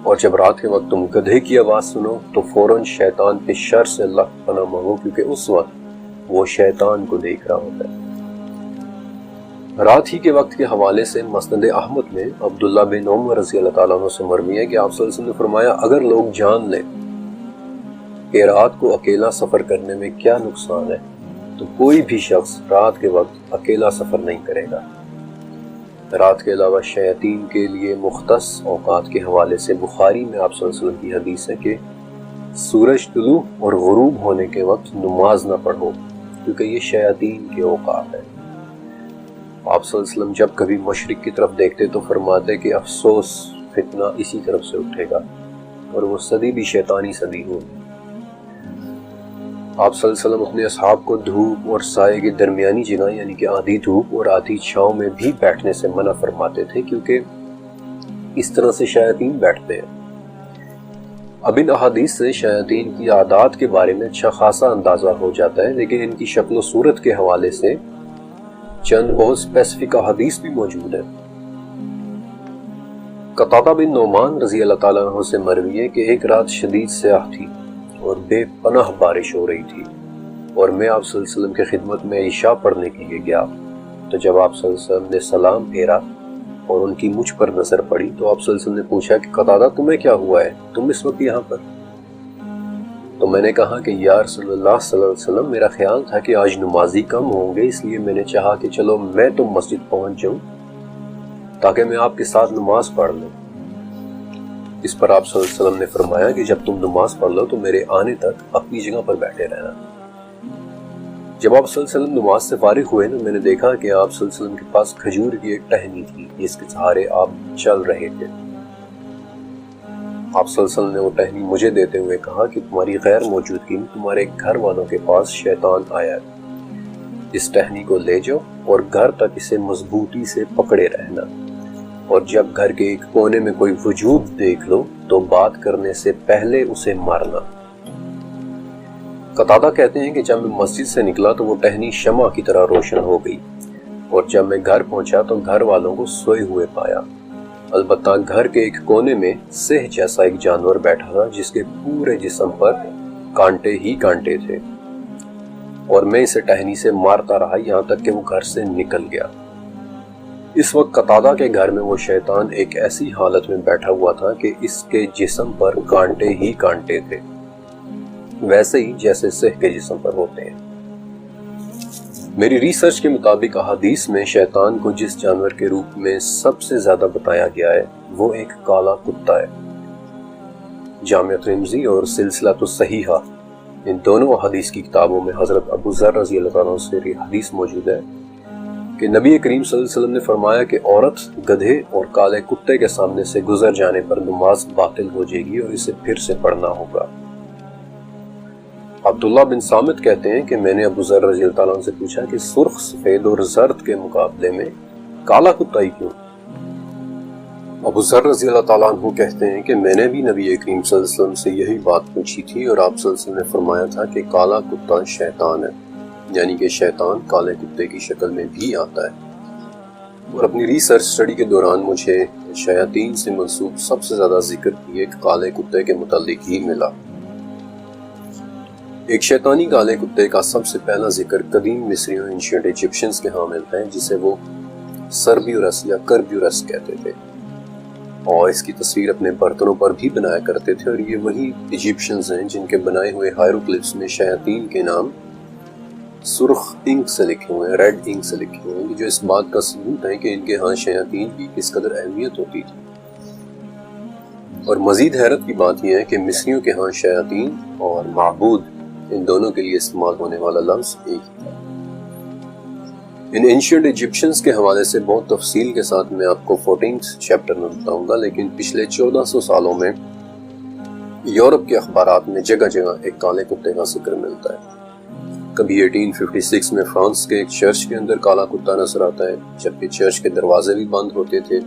اور جب رات کے وقت تم گدھے کی آواز سنو تو فوراً شیطان کے شر سے اللہ کی پناہ مانگو، کیونکہ اس وقت وہ شیطان کو دیکھ رہا ہوتا ہے۔ رات ہی کے وقت کے حوالے سے مسند احمد میں عبداللہ بن عمر رضی اللہ تعالیٰ عنہ سے مروی ہے کہ آپ صلی اللہ علیہ وسلم نے فرمایا، اگر لوگ جان لیں کہ رات کو اکیلا سفر کرنے میں کیا نقصان ہے تو کوئی بھی شخص رات کے وقت اکیلا سفر نہیں کرے گا۔ رات کے علاوہ شیاطین کے لیے مختص اوقات کے حوالے سے بخاری میں آپ صلی اللہ علیہ وسلم کی حدیث ہے کہ سورج طلوع اور غروب ہونے کے وقت نماز نہ پڑھو، کیونکہ یہ شیاطین کے اوقات ہے۔ آپ صلی اللہ علیہ وسلم جب کبھی مشرق کی طرف دیکھتے تو فرماتے کہ افسوس، فتنہ اسی طرف سے اٹھے گا، اور وہ صدی بھی شیطانی صدی ہوگی۔ آپ صلی اللہ علیہ وسلم اپنے اصحاب کو دھوپ اور سائے کی درمیانی جگہ یعنی کہ آدھی دھوپ اور آدھی چھاؤں میں بھی بیٹھنے سے منع فرماتے تھے، کیونکہ اس طرح سے شیاطین بیٹھتے ہیں۔ اب ان احادیث سے شیاطین کی عادات کے بارے میں اچھا خاصا اندازہ ہو جاتا ہے، لیکن ان کی شکل و صورت کے حوالے سے چند بہت اسپیسیفک احادیث بھی موجود ہیں۔ قتادہ بن نعمان رضی اللہ تعالیٰ عنہ سے مروی ہے کہ ایک رات شدید سیاہ تھی اور بے پناہ بارش ہو رہی تھی، اور میں آپ صلی اللہ علیہ وسلم کی خدمت میں عشاء پڑھنے کے لیے گیا، تو جب آپ صلی اللہ علیہ وسلم نے سلام پھیرا اور ان کی مجھ پر نظر پڑی تو آپ صلی اللہ علیہ وسلم نے پوچھا کہ قتادہ تمہیں کیا ہوا ہے، تم اس وقت یہاں پر؟ تو میں نے کہا کہ یا رسول اللہ صلی اللہ علیہ وسلم، میرا خیال تھا کہ آج نمازی کم ہوں گے، اس لیے میں نے چاہا کہ چلو میں تو مسجد پہنچ جاؤں تاکہ میں آپ کے ساتھ نماز پڑھ لوں۔ اس پر آپ صلی اللہ علیہ وسلم نے فرمایا کہ جب تم نماز پڑھ لو تو میرے آنے تک اپنی جگہ پر بیٹھے رہنا۔ جب آپ صلی اللہ علیہ وسلم نماز سے فارغ ہوئے نا، میں نے دیکھا کہ آپ صلی اللہ علیہ وسلم کے پاس کھجور کی ایک ٹہنی تھی جس کے سہارے آپ چل رہے تھے۔ آپ صلی اللہ علیہ وسلم نے وہ ٹہنی مجھے دیتے ہوئے کہا کہ تمہاری غیر موجودگی میں تمہارے گھر والوں کے پاس شیطان آیا ہے، اس ٹہنی کو لے جاؤ اور گھر تک اسے مضبوطی سے پکڑے رہنا، اور جب گھر کے ایک کونے میں کوئی وجود دیکھ لو تو بات کرنے سے پہلے اسے مارنا۔ قتادہ کہتے ہیں کہ جب میں مسجد سے نکلا تو وہ ٹہنی شمع کی طرح روشن ہو گئی، اور جب میں گھر پہنچا تو گھر والوں کو سوئے ہوئے پایا، البتہ گھر کے ایک کونے میں سہ جیسا ایک جانور بیٹھا تھا جس کے پورے جسم پر کانٹے ہی کانٹے تھے، اور میں اسے ٹہنی سے مارتا رہا یہاں تک کہ وہ گھر سے نکل گیا۔ اس وقت قتادہ کے گھر میں وہ شیطان ایک ایسی حالت میں بیٹھا ہوا تھا کہ اس کے جسم پر کانٹے ہی کانٹے تھے، ویسے ہی جیسے سہ کے جسم پر ہوتے ہیں۔ میری ریسرچ کے مطابق احادیث میں شیطان کو جس جانور کے روپ میں سب سے زیادہ بتایا گیا ہے وہ ایک کالا کتا ہے۔ جامع ترمذی اور سلسلہ الصحیحہ، ان دونوں احادیث کی کتابوں میں حضرت ابو ذر رضی اللہ عنہ سے حدیث موجود ہے کہ نبی کریم صلی اللہ علیہ وسلم نے فرمایا کہ عورت گدھے اور کالے کتے کے سامنے سے گزر جانے پر نماز باطل ہو جائے گی اور اسے پھر سے پڑھنا ہوگا۔ عبداللہ بن صامت کہتے ہیں کہ میں نے ابو ذر رضی اللہ تعالیٰ عنہ سے پوچھا کہ سرخ، سفید اور زرد کے مقابلے میں کالا کتا ہی کیوں؟ ابو ذر رضی اللہ تعالیٰ عنہ کہتے ہیں کہ میں نے بھی نبی کریم صلی اللہ علیہ وسلم سے یہی بات پوچھی تھی، اور آپ صلی اللہ علیہ وسلم نے فرمایا تھا کہ کالا کتا شیطان ہے، یعنی کہ شیطان کالے کتے کی شکل میں بھی آتا ہے۔ اور اپنی ریسرچ سٹڈی کے دوران مجھے شیاطین سے منسوب سب سے زیادہ ذکر بھی ایک کالے کتے کے متعلق ہی ملا۔ ایک شیطانی کالے کتے کا سب سے پہلا ذکر قدیم مصریوں اینشینٹ ایجپشنز کے ہاں ملتا ہے، جسے وہ سربیورس یا کربیورس کہتے تھے، اور اس کی تصویر اپنے برتنوں پر بھی بنایا کرتے تھے۔ اور یہ وہی ایجپشنز ہیں جن کے بنائے ہوئے ہائروگلفس میں شیاطین کے نام سرخ انک سے لکھے ہوئے ہیں، ریڈ انک سے لکھے ہوئے ہیں، جو اس بات کا ثبوت ہے کہ ان کے ہاں شیاطین کی کس قدر اہمیت ہوتی تھی۔ اور مزید حیرت کی بات یہ ہے کہ مصریوں کے ہاں شیاطین اور معبود ان دونوں کے لیے استعمال ہونے والا لفظ ایک ہی تھا۔ ان اینشینٹ ایجپشنز کے حوالے سے بہت تفصیل کے ساتھ میں آپ کو 14th چیپٹر میں بتاؤں گا، لیکن پچھلے 1400 سالوں میں یورپ کے اخبارات میں جگہ جگہ ایک کالے کتے کا ذکر ملتا ہے۔ کبھی 1856 میں فرانس کے ایک چرچ کے اندر کالا کتا نظر آتا ہے، جبکہ چرچ کے دروازے بھی بند ہوتے تھے۔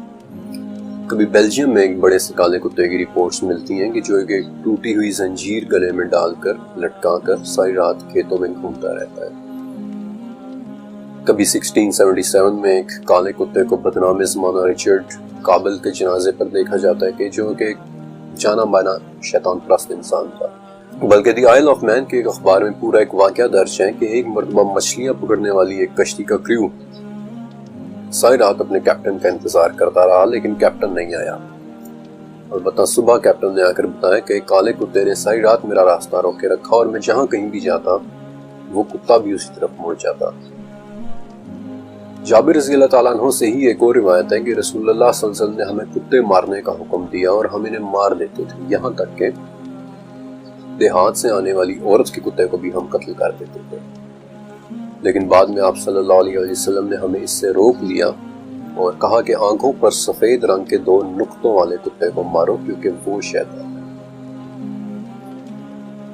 کبھی بیلجیم میں ایک بڑے سے کالے کتے کی رپورٹس ملتی ہیں کہ جو ایک ٹوٹی ہوئی زنجیر گلے میں ڈال کر لٹکا کر ساری رات کھیتوں میں گھومتا رہتا ہے۔ کبھی 1677 میں ایک کالے کتے کو بدنام زمانہ رچرڈ کابل کے جنازے پر دیکھا جاتا ہے کہ جو کہ ایک جانا مانا شیطان پرست انسان تھا۔ بلکہ دی آئل آف مین کے ایک اخبار میں پورا ایک واقعہ درج ہے کہ ایک مرتبہ مچھلیاں پکڑنے والی ایک کشتی کا کریو ساری رات اپنے کیپٹن کا انتظار کرتا رہا، لیکن کیپٹن نہیں آیا۔ البتہ صبح کیپٹن نے آ کر بتایا کہ کالے کتے نے ساری رات میرا راستہ روکے رکھا، اور میں جہاں کہیں بھی جاتا وہ کتا بھی اسی طرف مڑ جاتا۔ جابر رضی اللہ تعالیٰ عنہ سے ہی ایک اور روایت ہے کہ رسول اللہ صلی اللہ علیہ وسلم نے ہمیں کتے مارنے کا حکم دیا اور ہم انہیں مار دیتے تھے، یہاں تک کہ دیہات سے آنے والی عورت کے کتے کو بھی ہم قتل کر دیتے تھے۔ لیکن بعد میں آپ صلی اللہ علیہ وسلم نے ہمیں اس سے روک لیا اور کہا کہ آنکھوں پر سفید رنگ کے 2 نقطوں والے کتے کو مارو، کیونکہ وہ شیطان ہے۔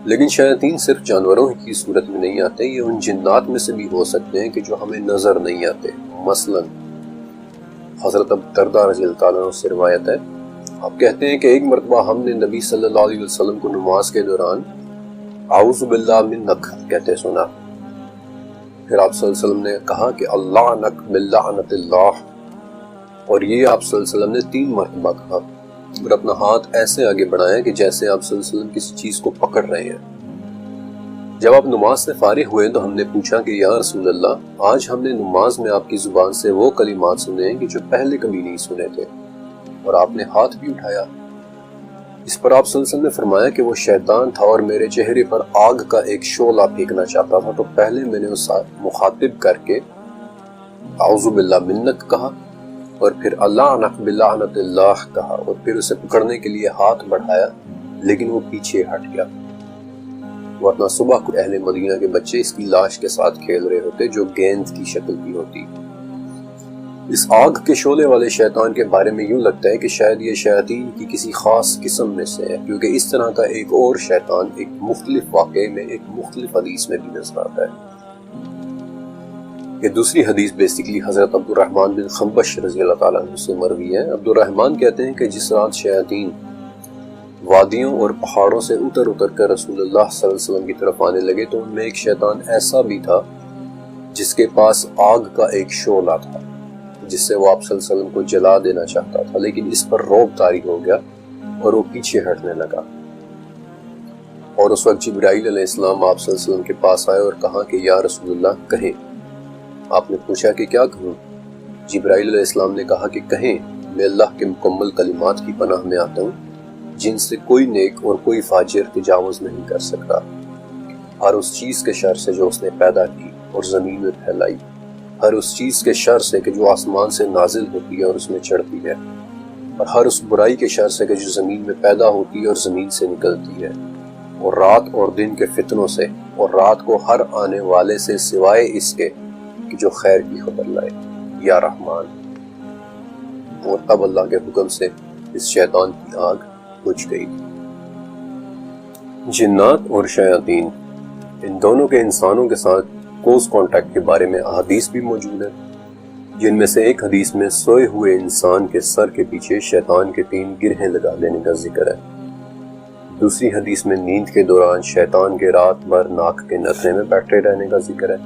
لیکن شیاطین صرف جانوروں کی صورت میں نہیں آتے، یہ ان جنات میں سے بھی ہو سکتے ہیں کہ جو ہمیں نظر نہیں آتے۔ مثلا حضرت ابو درداء رضی اللہ تعالیٰ عنہ سے روایت ہے، آپ کہتے ہیں کہ ایک مرتبہ ہم نے نبی صلی اللہ علیہ وسلم کو نماز کے دوران اعوذ باللہ منک کہتے سنا۔ پھر آپ صلی اللہ علیہ وسلم نے کہا کہ اللہ نک باللعنت اللہ، اور یہ آپ صلی اللہ علیہ وسلم نے 3 مرتبہ کہا، اور اپنا ہاتھ ایسے آگے بڑھایا کہ جیسے آپ صلی اللہ علیہ وسلم کسی چیز کو پکڑ رہے ہیں۔ جب آپ نماز سے فارغ ہوئے تو ہم نے پوچھا کہ یا رسول اللہ، آج ہم نے نماز میں آپ کی زبان سے وہ کلمات سنے ہیں کہ جو پہلے کبھی نہیں سنے تھے، اور آپ نے ہاتھ بھی اٹھایا۔ اس پر آپ صلی اللہ علیہ وسلم نے فرمایا کہ وہ شیطان تھا اور میرے چہرے پر آگ کا ایک شعلہ پھینکنا چاہتا تھا، تو پہلے میں نے اس مخاطب کر کے اعوذ باللہ منک کہا، اور پھر اللہ نک بلعنت اللہ کہا، اور پھر اسے پکڑنے کے لیے ہاتھ بڑھایا، لیکن وہ پیچھے ہٹ گیا۔ ورنہ صبح کو اہل مدینہ کے بچے اس کی لاش کے ساتھ کھیل رہے ہوتے جو گیند کی شکل کی ہوتی۔ اس آگ کے شعلے والے شیطان کے بارے میں یوں لگتا ہے کہ شاید یہ شیاطین کی کسی خاص قسم میں سے ہے، کیونکہ اس طرح کا ایک اور شیطان ایک مختلف واقعے میں ایک مختلف حدیث میں بھی نظر آتا ہے۔ یہ دوسری حدیث بیسیکلی حضرت عبد الرحمن بن خنبش رضی اللہ تعالیٰ عنہ سے مروی ہے۔ عبد الرحمن کہتے ہیں کہ جس رات شیاطین وادیوں اور پہاڑوں سے اتر کر رسول اللہ صلی اللہ علیہ وسلم کی طرف آنے لگے تو ان میں ایک شیطان ایسا بھی تھا جس کے پاس آگ کا ایک شعلہ تھا، جس سے وہ آپ صلی اللہ علیہ وسلم کو جلا دینا چاہتا تھا، لیکن اس پر رعب طاری ہو گیا اور وہ پیچھے ہٹنے لگا۔ اور اس وقت جبرائیل علیہ السلام آپ صلی اللہ علیہ وسلم کے پاس آئے اور کہا کہ یا رسول اللہ کہیں۔ آپ نے پوچھا کہ کیا کہوں؟ جبرائیل علیہ السلام نے کہا کہ کہیں، میں اللہ کے مکمل کلمات کی پناہ میں آتا ہوں جن سے کوئی نیک اور کوئی فاجر تجاوز نہیں کر سکتا، ہر اس چیز کے شر سے جو اس نے پیدا کی اور زمین میں پھیلائی، ہر اس چیز کے شر سے کہ جو آسمان سے نازل ہوتی ہے اور اس میں چڑھتی ہے، اور ہر اس برائی کے شر سے کہ جو زمین میں پیدا ہوتی ہے اور زمین سے نکلتی ہے، اور رات اور دن کے فتنوں سے، اور رات کو ہر آنے والے سے سوائے اس کے کہ جو خیر کی خبر لائے، یا رحمان۔ اور تب اللہ کے حکم سے اس شیطان کی آگ بجھ گئی۔ جنات اور شیاطین، ان دونوں کے انسانوں کے ساتھ کلوز کانٹیکٹ کے بارے میں احادیث بھی موجود ہیں، جن میں سے ایک حدیث میں سوئے ہوئے انسان کے سر کے پیچھے شیطان کے 3 گرہیں لگا دینے کا ذکر ہے۔ دوسری حدیث میں نیند کے دوران شیطان کے رات بھر ناک کے نتنے میں بیٹھے رہنے کا ذکر ہے۔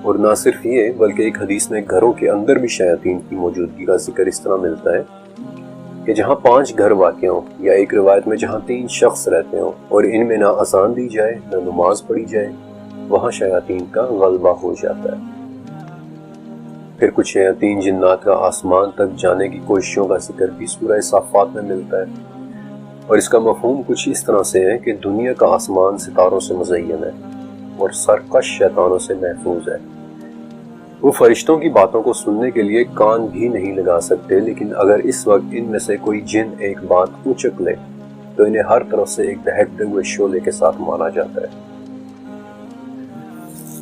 اور نہ صرف یہ بلکہ ایک حدیث میں گھروں کے اندر بھی شیاطین کی موجودگی کا ذکر اس طرح ملتا ہے کہ جہاں 5 گھر واقع ہوں، یا ایک روایت میں جہاں 3 شخص رہتے ہوں اور ان میں نہ اذان دی جائے نہ نماز پڑھی جائے، وہاں شیاطین کا غلبہ ہو جاتا ہے۔ پھر کچھ شیاطین جنات کا آسمان تک جانے کی کوششوں کا ذکر بھی سورہ صافات میں ملتا ہے، اور اس کا مفہوم کچھ اس طرح سے ہے کہ دنیا کا آسمان ستاروں سے مزین ہے اور سرکش شیطانوں سے محفوظ ہے۔ وہ فرشتوں کی باتوں کو سننے کے لیے کان بھی نہیں لگا سکتے، لیکن اگر اس وقت ان میں سے کوئی جن ایک بات اچک لے تو انہیں ہر طرف سے ایک دہکتے ہوئے شعلے کے ساتھ مارا جاتا ہے۔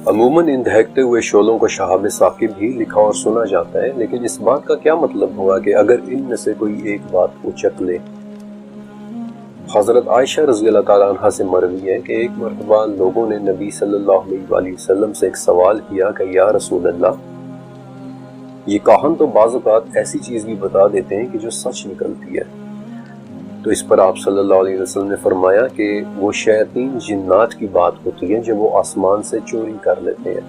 عموماً ان دہکتے ہوئے شعلوں کو شہاب ثاقب ہی لکھا اور سنا جاتا ہے، لیکن اس بات کا کیا مطلب ہوگا کہ اگر ان میں سے کوئی ایک بات اچک لے؟ حضرت عائشہ رضی اللہ تعالیٰ عنہ سے مروی ہے کہ ایک مرتبہ لوگوں نے نبی صلی اللہ علیہ وآلہ وسلم سے ایک سوال کیا کہ یا رسول اللہ، یہ کاہن تو بعض اوقات ایسی چیز بھی بتا دیتے ہیں کہ جو سچ نکلتی ہے۔ تو اس پر آپ صلی اللہ علیہ وسلم نے فرمایا کہ وہ شیاطین جنات کی بات ہوتی ہے جو وہ آسمان سے چوری کر لیتے ہیں،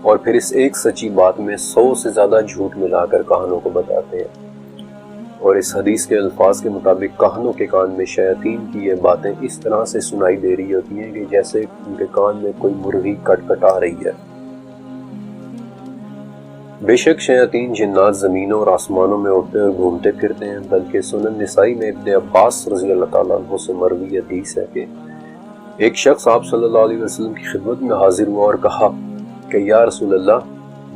اور پھر اس ایک سچی بات میں 100 سے زیادہ جھوٹ ملا کر کاہنوں کو بتاتے ہیں۔ اور اس حدیث کے الفاظ کے مطابق کاہنوں کے کان میں شیاطین کی یہ باتیں اس طرح سے سنائی دے رہی ہوتی ہیں کہ جیسے ان کے کان میں کوئی مرغی کٹکٹا رہی ہے۔ بے شک شیاطین جنات زمینوں اور آسمانوں میں اڑتے اور گھومتے پھرتے ہیں، بلکہ سنن نسائی میں ابن عباس رضی اللہ تعالیٰ عنہ سے مروی حدیث ہے کہ ایک شخص آپ صلی اللہ علیہ وسلم کی خدمت میں حاضر ہوا اور کہا کہ یا رسول اللہ،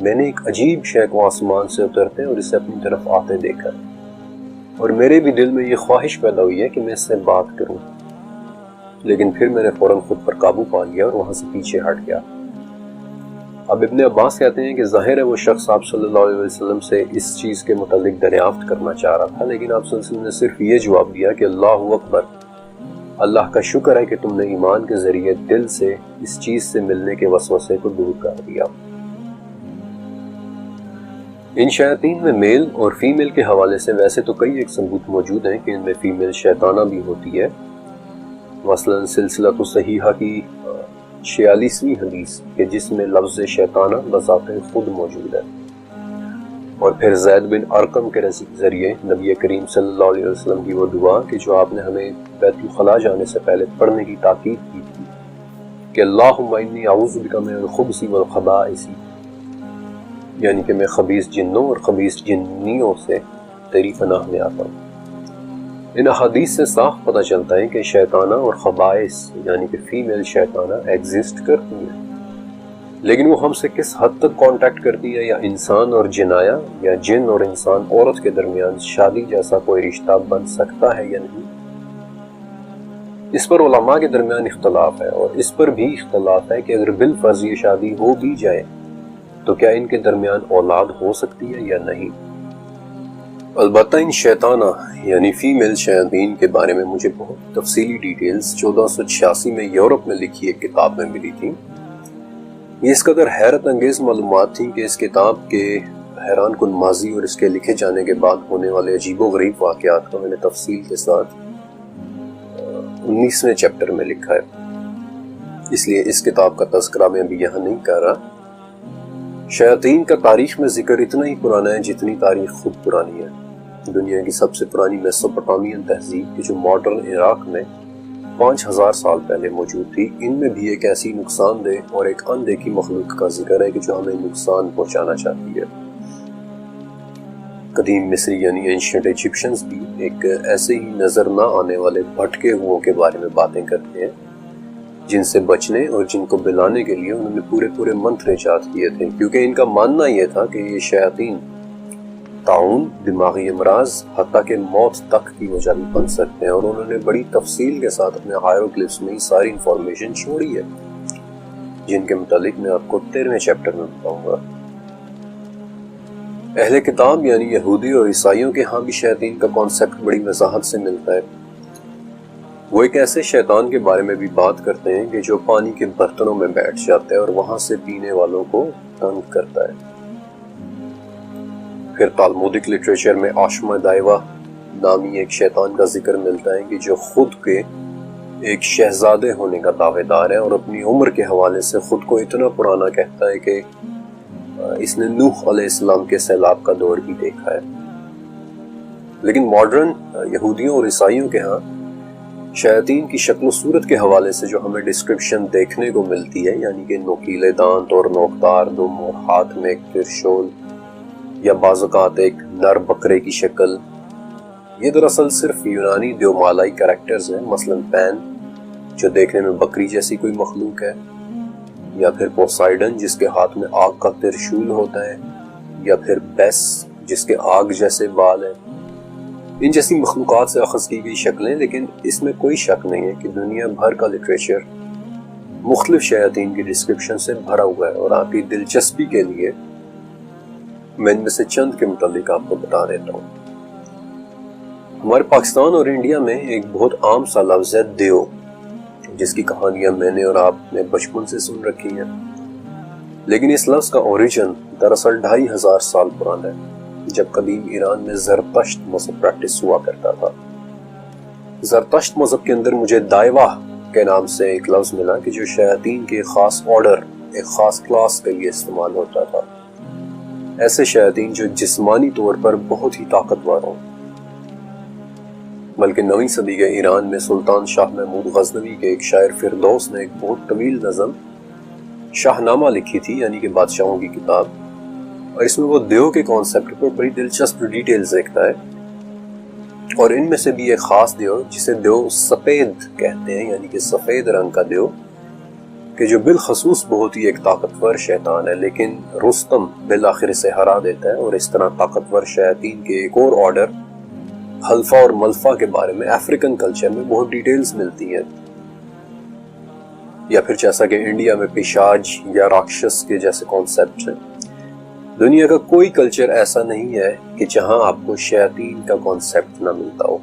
میں نے ایک عجیب شے کو آسمان سے اترتے اور اسے اپنی طرف آتے دیکھا، اور میرے بھی دل میں یہ خواہش پیدا ہوئی ہے کہ میں اس سے بات کروں، لیکن پھر میں نے فوراً خود پر قابو پا لیا اور وہاں سے پیچھے ہٹ گیا۔ اب ابن عباس کہتے ہیں کہ ظاہر ہے وہ شخص آپ صلی اللہ علیہ وسلم سے اس چیز کے متعلق دریافت کرنا چاہ رہا تھا، لیکن آپ صلی اللہ علیہ وسلم نے صرف یہ جواب دیا کہ اللہ اکبر، اللہ کا شکر ہے کہ تم نے ایمان کے ذریعے دل سے اس چیز سے ملنے کے وسوسے کو دور کر دیا۔ ان شیاطین میں میل اور فیمیل کے حوالے سے ویسے تو کئی ایک ثبوت موجود ہیں کہ ان میں فیمیل شیطانہ بھی ہوتی ہے۔ مثلا سلسلہ صحیحہ کی 46ویں حدیث کہ جس میں لفظ شیطانہ بذات خود موجود ہے، اور پھر زید بن ارقم کے ذریعے نبی کریم صلی اللہ علیہ وسلم کی وہ دعا کہ جو آپ نے ہمیں بیت الخلاء جانے سے پہلے پڑھنے کی تاکید کی تھی کہ اللہم انی اعوذ بک من الخبث والخبائث، یعنی کہ میں خبیث جنوں اور خبیث جنیوں سے تیری پناہ میں آتا ہوں۔ ان احادیث سے صاف پتہ چلتا ہے کہ شیطانہ اور خبائث یعنی کہ فیمیل شیطانہ ایگزسٹ کرتی ہیں، لیکن وہ ہم سے کس حد تک کانٹیکٹ کرتی ہے، یا انسان اور جنایا یا جن اور انسان عورت کے درمیان شادی جیسا کوئی رشتہ بن سکتا ہے یا نہیں، اس پر علماء کے درمیان اختلاف ہے، اور اس پر بھی اختلاف ہے کہ اگر بالفرض یہ شادی ہو بھی جائے تو کیا ان کے درمیان اولاد ہو سکتی ہے یا نہیں۔ البتہ ان شیطانہ یعنی فیمیل شیاطین کے بارے میں مجھے بہت تفصیلی ڈیٹیلز 1486 میں یورپ میں لکھی ایک کتاب میں ملی تھی۔ یہ اس قدر حیرت انگیز معلومات تھیں کہ اس کتاب کے حیران کن ماضی اور اس کے لکھے جانے کے بعد ہونے والے عجیب و غریب واقعات کو میں نے تفصیل کے ساتھ 19ویں چیپٹر میں لکھا ہے، اس لیے اس کتاب کا تذکرہ میں ابھی یہاں نہیں کر رہا۔ شیاطین کا تاریخ میں ذکر اتنا ہی پرانا ہے جتنی تاریخ خود پرانی ہے۔ دنیا کی سب سے پرانی میسوپوٹامیان تہذیب کی جو ماڈرن عراق میں 5000 سال پہلے موجود تھی، ان میں بھی ایک ایسی نقصان دہ اور ایک اندیکھی مخلوق کا ذکر ہے کہ جو ہمیں نقصان پہنچانا چاہتی ہے۔ قدیم مصری یعنی اینشنٹ ایجپشنز بھی ایک ایسے ہی نظر نہ آنے والے بھٹکے ہوئوں کے بارے میں باتیں کرتے ہیں جن سے بچنے اور جن کو بلانے کے لیے انہوں نے پورے منتر ایجاد کیے تھے، کیونکہ ان کا ماننا یہ تھا کہ یہ شیاطین طاعون، دماغی امراض، حتیٰ کہ موت تک کی وجہ بھی بن سکتے ہیں، اور انہوں نے بڑی تفصیل کے ساتھ اپنے ہائیروگلفس میں ساری انفارمیشن چھوڑی ہے، جن کے متعلق میں آپ کو 13ویں چیپٹر میں بتاؤں گا۔ اہل کتاب یعنی یہودی اور عیسائیوں کے ہاں بھی شیاطین کا کانسیپٹ بڑی وضاحت سے ملتا ہے۔ وہ ایک ایسے شیطان کے بارے میں بھی بات کرتے ہیں کہ جو پانی کے برتنوں میں بیٹھ جاتا ہے اور وہاں سے پینے والوں کو تنگ کرتا ہے۔ پھر تالمودک لٹریچر میں آشما دائیوا نامی ایک شیطان کا ذکر ملتا ہے کہ جو خود کے ایک شہزادے ہونے کا دعوے دار ہے اور اپنی عمر کے حوالے سے خود کو اتنا پرانا کہتا ہے کہ اس نے نوح علیہ السلام کے سیلاب کا دور بھی دیکھا ہے۔ لیکن ماڈرن یہودیوں اور عیسائیوں کے ہاں شیاطین کی شکل و صورت کے حوالے سے جو ہمیں ڈسکرپشن دیکھنے کو ملتی ہے، یعنی کہ نوکیلے دانت اور نوکدار دم اور ہاتھ میں ایک ترشول یا بعض اوقات ایک نر بکرے کی شکل، یہ دراصل صرف یونانی دیومالائی کریکٹرز ہیں، مثلا پین جو دیکھنے میں بکری جیسی کوئی مخلوق ہے، یا پھر پوسائیڈن جس کے ہاتھ میں آگ کا ترشول ہوتا ہے، یا پھر بیس جس کے آگ جیسے بال ہیں۔ ان جیسی مخلوقات سے اخذ کی گئی شکلیں، لیکن اس میں کوئی شک نہیں ہے کہ دنیا بھر کا لٹریچر مختلف شیاطین کی ڈسکرپشن سے بھرا ہوا ہے، اور آپ کی دلچسپی کے لیے میں ان میں سے چند کے متعلق آپ کو بتا دیتا ہوں۔ ہمارے پاکستان اور انڈیا میں ایک بہت عام سا لفظ ہے دیو، جس کی کہانیاں میں نے اور آپ نے بچپن سے سن رکھی ہیں، لیکن اس لفظ کا اوریجن دراصل 2500 سال پرانا ہے، جب قدیم ایران میں زرتشت مذہب پریکٹس ہوا کرتا تھا۔ زرتشت مذہب کے اندر مجھے دائیوا کے نام سے ایک لفظ ملا کہ جو شیاطین کے خاص آرڈر، ایک خاص کلاس کے لیے استعمال ہوتا تھا، ایسے شیاطین جو جسمانی طور پر بہت ہی طاقتور ہوں۔ بلکہ 9ویں صدی کے ایران میں سلطان شاہ محمود غزنوی کے ایک شاعر فردوس نے ایک بہت طویل نظم شاہ نامہ لکھی تھی، یعنی کہ بادشاہوں کی کتاب، اور اس میں وہ دیو کے کانسیپٹ پر بڑی دلچسپ ڈیٹیلز دیکھتا ہے، اور ان میں سے بھی ایک خاص دیو جسے دیو سفید کہتے ہیں، یعنی کہ سفید رنگ کا دیو، کہ جو بالخصوص بہت ہی ایک طاقتور شیطان ہے، لیکن رستم بالآخر اسے ہرا دیتا ہے، اور اس طرح طاقتور شیاطین کے ایک اور آرڈر حلفہ اور ملفہ کے بارے میں افریقن کلچر میں بہت ڈیٹیلز ملتی ہیں۔ یا پھر جیسا کہ انڈیا میں پیشاج یا راکشس کے جیسے کانسیپٹ ہیں، دنیا کا کوئی کلچر ایسا نہیں ہے کہ جہاں آپ کو شیاطین کا کانسیپٹ نہ ملتا ہو۔